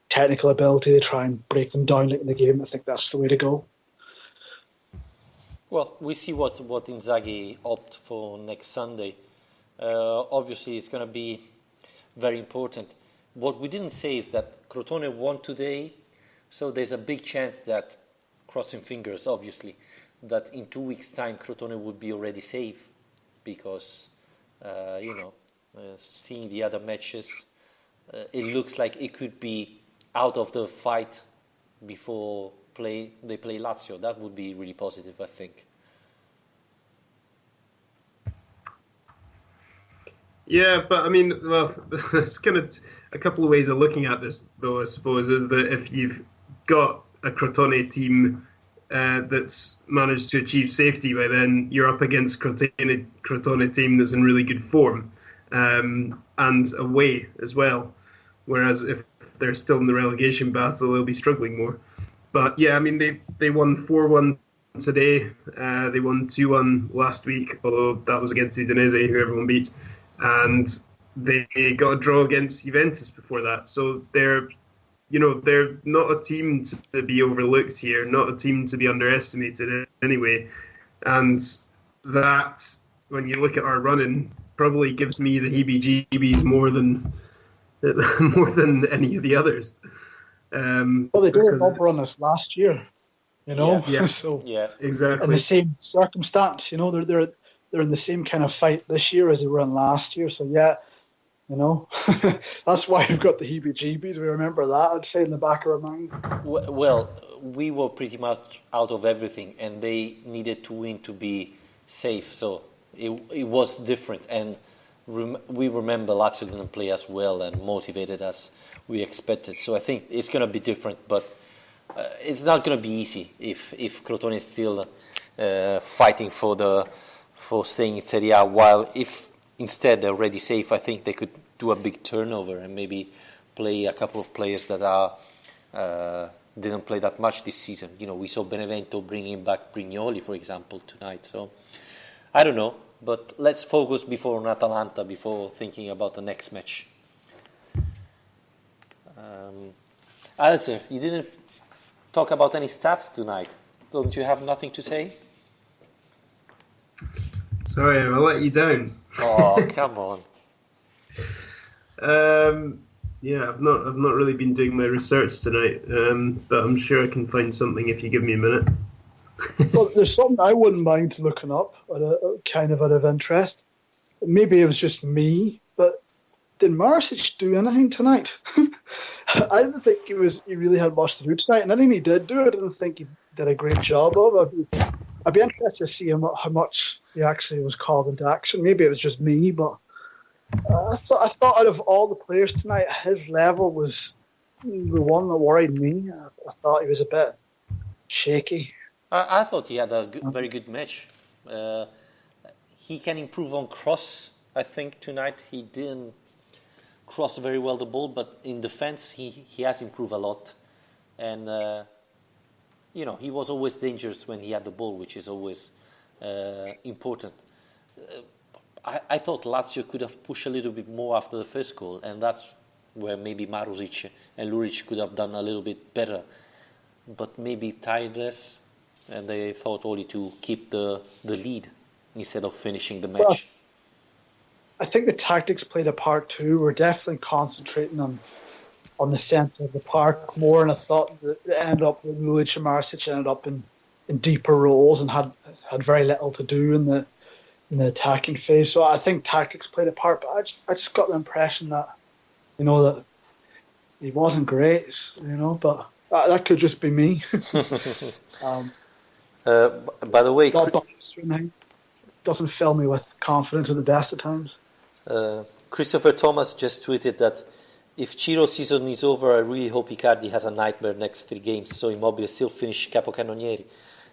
technical ability to try and break them down late in the game. I think that's the way to go. Well, we see what Inzaghi opt for next Sunday. Obviously, it's going to be very important. What we didn't say is that Crotone won today, so there's a big chance that, crossing fingers, obviously, that in 2 weeks' time Crotone would be already safe because, seeing the other matches, it looks like it could be out of the fight before they play Lazio. That would be really positive, I think. Yeah, but I mean, well, there's kind of a couple of ways of looking at this, though, I suppose, is that if you've got a Crotone team that's managed to achieve safety by then, you're up against Crotone team that's in really good form, and away as well. Whereas if they're still in the relegation battle, they'll be struggling more. But yeah, I mean, they won 4-1 today. They won 2-1 last week, although that was against Udinese, who everyone beat. And they got a draw against Juventus before that. So they're not a team to be overlooked here, not a team to be underestimated anyway. And that, when you look at our running, probably gives me the heebie-jeebies more than any of the others. Well, they did a bumper on us last year, Yeah. So yeah, exactly. in the same circumstance, they're in the same kind of fight this year as they were in last year. So yeah, that's why we've got the heebie-jeebies. We remember that, I'd say, in the back of our mind. Well, we were pretty much out of everything, and they needed to win to be safe. So it was different, and we remember Lazio didn't play as well and motivated as we expected. So I think it's going to be different, but it's not going to be easy if Crotone is still fighting for staying in Serie A. While if instead they're already safe, I think they could do a big turnover and maybe play a couple of players that didn't play that much this season. We saw Benevento bringing back Brignoli, for example, tonight. So I don't know. But let's focus on Atalanta before thinking about the next match. Alistair, you didn't talk about any stats tonight. Don't you have nothing to say? Sorry, I'll let you down. Oh, come on. Yeah, I've not really been doing my research tonight, but I'm sure I can find something if you give me a minute. Well, there's something I wouldn't mind looking up, kind of out of interest. Maybe it was just me, but did Marisic do anything tonight? I didn't think he really had much to do tonight, and anything he did do, I didn't think he did a great job of. I'd be interested to see how much he actually was called into action. Maybe it was just me, but I thought out of all the players tonight, his level was the one that worried me. I thought he was a bit shaky. I thought he had a very good match. He can improve on cross. I think tonight he didn't cross very well the ball, but in defense he has improved a lot. And he was always dangerous when he had the ball, which is always important. I thought Lazio could have pushed a little bit more after the first goal, and that's where maybe Marusic and Luric could have done a little bit better. But maybe tiredness, and they thought only to keep the lead instead of finishing the match. Well, I think the tactics played a part too. We're definitely concentrating on the centre of the park more, and I thought that it ended up with Lulic and Marsic ended up in in deeper roles and had very little to do in the attacking phase. So I think tactics played a part, but I just got the impression that that he wasn't great, but that could just be me. By the way, Not doesn't fill me with confidence at the best at times. Christopher Thomas just tweeted that if Ciro's season is over, I really hope Icardi has a nightmare next 3 games, so Immobile still finish capocannonieri.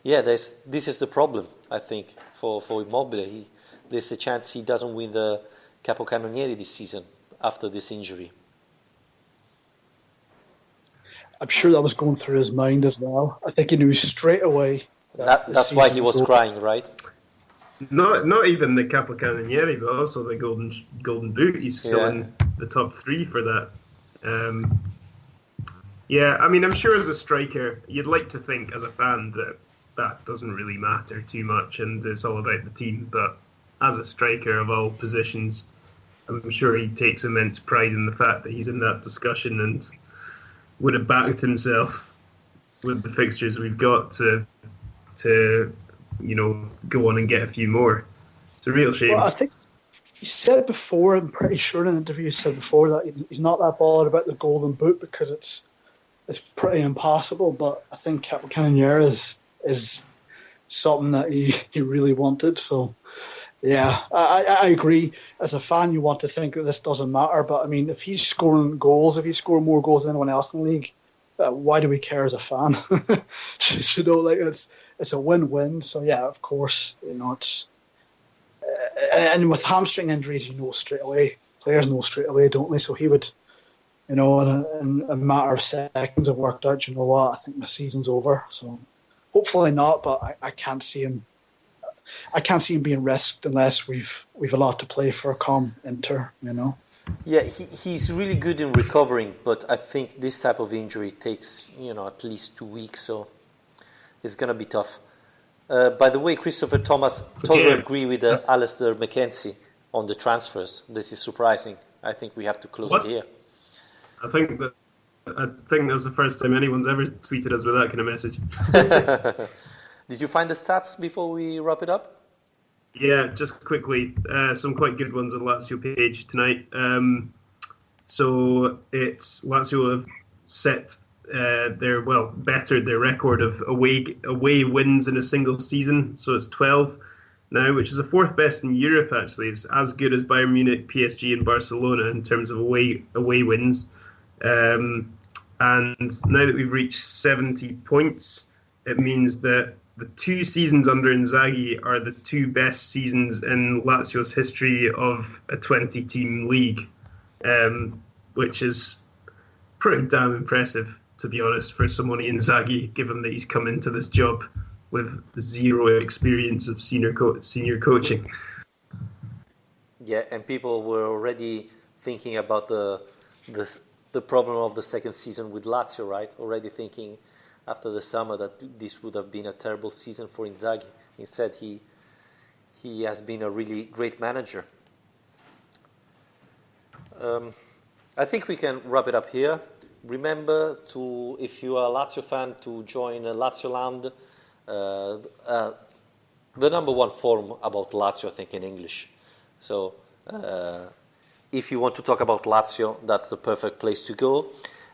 Yeah, this is the problem, I think, for Immobile. There's a chance he doesn't win the capocannonieri this season after this injury. I'm sure that was going through his mind as well. I think he knew straight away. That's why he was crying, right? Not even the capocannonieri, but also the golden boot. He's still in the top 3 for that. I mean, I'm sure as a striker, you'd like to think as a fan that doesn't really matter too much, and it's all about the team. But as a striker of all positions, I'm sure he takes immense pride in the fact that he's in that discussion and would have backed himself with the fixtures we've got to go on and get a few more. It's a real shame. Well, I think he said it before. I'm pretty sure in an interview he said before that he's not that bothered about the golden boot because it's pretty impossible. But I think capocannoniere is something that he really wanted. So yeah, I agree. As a fan, you want to think that this doesn't matter. But I mean, if he's scoring more goals than anyone else in the league, why do we care as a fan? It's a win-win. So yeah, of course, it's and with hamstring injuries, straight away. Players know straight away, don't they? So he would, in a matter of seconds, have worked out. You know what? I think the season's over. So hopefully not, but I can't see him. I can't see him being risked unless we've a lot to play for come Inter. Yeah, he's really good in recovering, but I think this type of injury takes at least 2 weeks, so it's gonna be tough. By the way, Christopher Thomas totally agree with Alistair McKenzie on the transfers. This is surprising. I think we have to close it here. I think that's the first time anyone's ever tweeted us with that kind of message. Did you find the stats before we wrap it up? Yeah, just quickly, some quite good ones on Lazio page tonight. So it's Lazio have bettered their record of away wins in a single season. So it's 12 now, which is the 4th best in Europe. Actually, it's as good as Bayern Munich, PSG, and Barcelona in terms of away wins. And now that we've reached 70 points, it means that the 2 seasons under Inzaghi are the 2 best seasons in Lazio's history of a 20-team league, which is pretty damn impressive, to be honest, for someone Inzaghi, given that he's come into this job with 0 experience of senior coaching. Yeah, and people were already thinking about the problem of the second season with Lazio, right? Already thinking after the summer that this would have been a terrible season for Inzaghi. Instead, he has been a really great manager. I think we can wrap it up here. Remember to, if you are a Lazio fan, to join Lazio Land, the number 1 forum about Lazio, I think, in English. So if you want to talk about Lazio, that's the perfect place to go.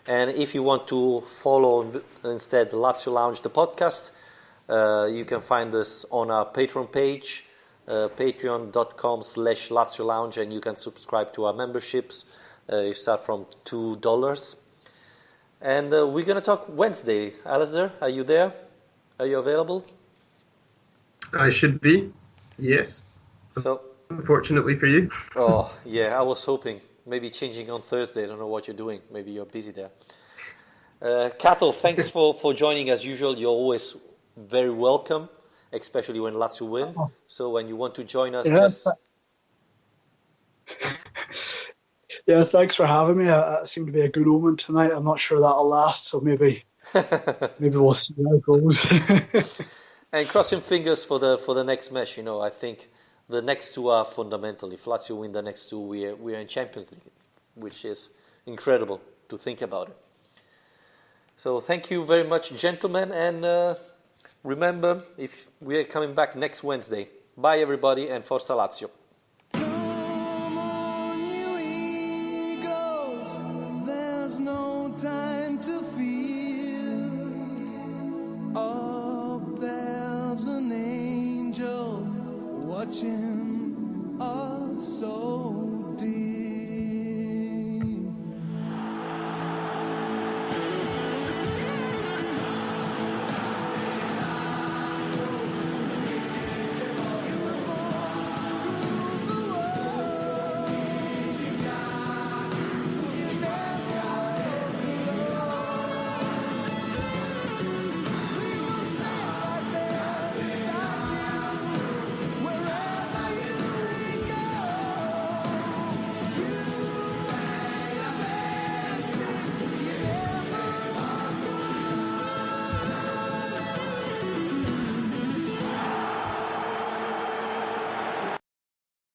And if you want to follow instead Lazio Lounge, the podcast, you can find us on our Patreon page, patreon.com/Lazio Lounge, and you can subscribe to our memberships. You start from $2. And we're going to talk Wednesday. Alistair, are you there? Are you available? I should be, yes. So, unfortunately for you. Oh, yeah, I was hoping. Maybe changing on Thursday. I don't know what you're doing. Maybe you're busy there. Cathal, thanks for joining as usual. You're always very welcome, especially when Lazio win. So when you want to join us, Yeah, thanks for having me. It seemed to be a good omen tonight. I'm not sure that'll last, so maybe we'll see how it goes. And crossing fingers for the next match. I think the next 2 are fundamental. If Lazio win the next 2, we are in Champions League, which is incredible to think about it. So thank you very much, gentlemen, and Remember, if we are coming back next Wednesday. Bye everybody, and Forza Lazio. Come on, you eagles, there's no time to fear. Up there's an angel watching